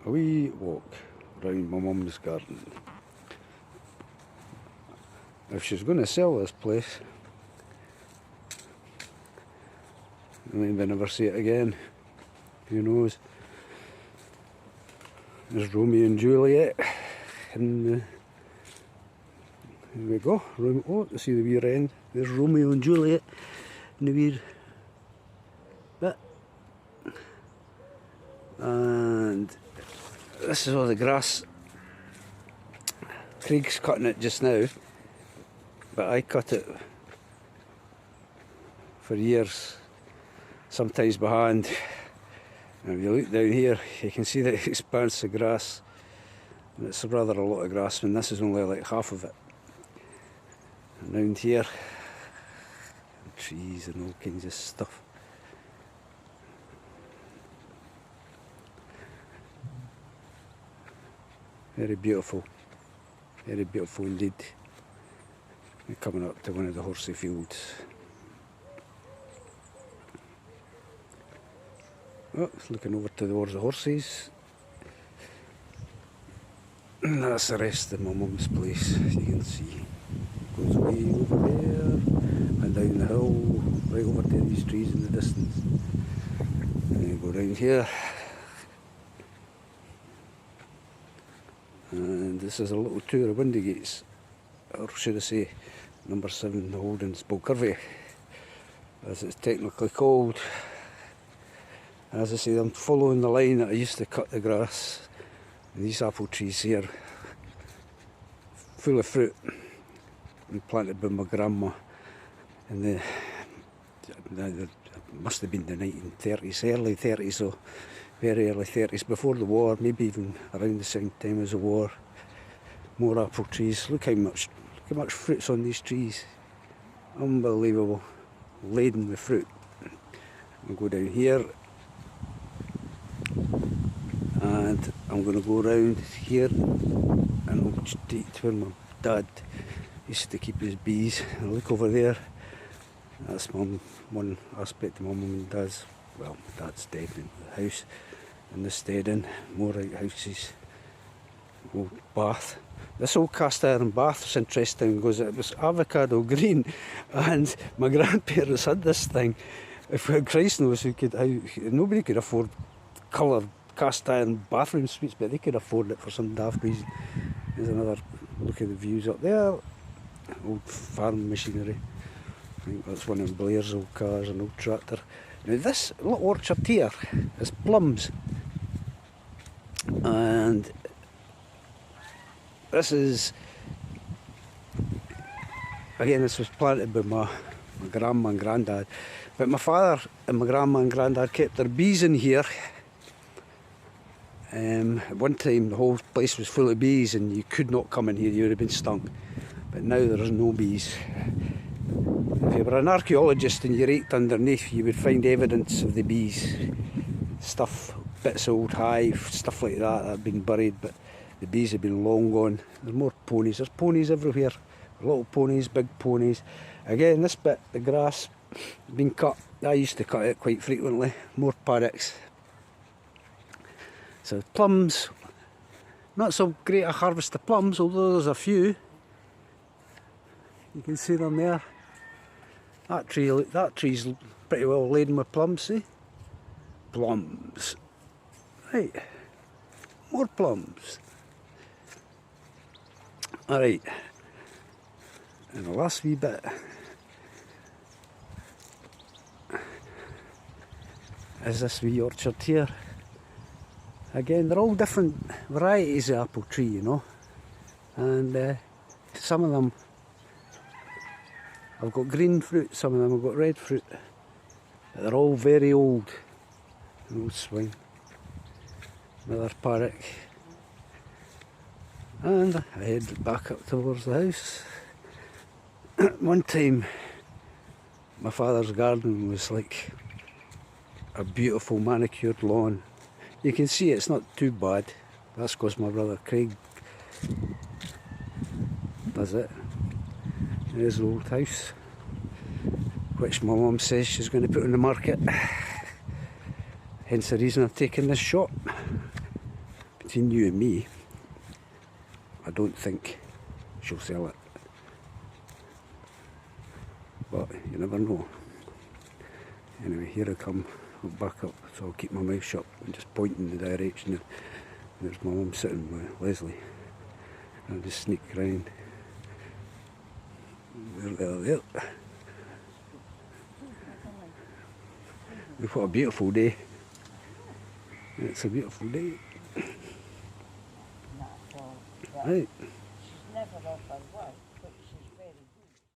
a wee walk round my mum's garden. If she's going to sell this place, I maybe never see it again. Who knows? There's Romeo and Juliet, and here we go. Oh, see the wee wren. There's Romeo and Juliet in the wee bit. And this is all the grass. Craig's cutting it just now, but I cut it for years, sometimes by hand. And if you look down here, you can see the expanse of grass. And it's rather a lot of grass, and this is only like half of it. And round here, trees and all kinds of stuff. Very beautiful indeed. We're coming up to one of the horsey fields. Oh, looking over towards the horses. And that's the rest of my mum's place, as you can see. Goes way over there and down the hill, right over to these trees in the distance. And then go down here. And this is a little tour of Windygates, or should I say, number 7 Holden's Bulkervie, as it's technically called. As I say, I'm following the line that I used to cut the grass. And these apple trees here, full of fruit, and planted by my grandma in the must have been the 1930s, early 30s, or very early 30s, before the war, maybe even around the same time as the war. More apple trees. Look how much fruit's on these trees. Unbelievable, laden with fruit. I'll go down here. And I'm going to go around here and I'll straight to where my dad used to keep his bees. And look over there, that's one aspect of my mum and dad's, well, dad's dead in the house, and the steading, more outhouses, old bath. This old cast iron bath is interesting because it was avocado green, and my grandparents had this thing. If Christ knows nobody could afford coloured cast iron bathroom suites, but they could afford it for some daft reason. There's another look at the views up there. Old farm machinery. I think that's one of Blair's old cars, an old tractor. Now this little orchard here is plums, and this is, again, this was planted by my grandma and granddad, but my father and my grandma and granddad kept their bees in here. At one time the whole place was full of bees and you could not come in here, you would have been stung. But now there is no bees. If you were an archaeologist and you raked underneath, you would find evidence of the bees. Stuff, bits of old hive, stuff like that had been buried, but the bees have been long gone. There's more ponies, there's ponies everywhere. Little ponies, big ponies. Again, this bit, the grass, been cut. I used to cut it quite frequently. More paddocks. So plums, not so great a harvest of plums, although there's a few. You can see them there. That tree's pretty well laden with plums, see? Plums. Right, more plums. Alright, and the last wee bit is this wee orchard here. Again, they're all different varieties of apple tree, you know, and some of them have got green fruit, some of them have got red fruit. They're all very old. An old swing, another paddock, and I head back up towards the house. One time, my father's garden was like a beautiful manicured lawn. You can see it's not too bad. That's because my brother Craig does it. There's the old house, which my mum says she's going to put on the market. Hence the reason I've taken this shot. between you and me, I don't think she'll sell it. But you never know. Anyway, here I come. I'll back up, so I'll keep my mouth shut and just point in the direction. There's my mum sitting with Leslie. I'll just sneak around. There. What a beautiful day. It's a beautiful day. Not at all. Right. She's never off her work.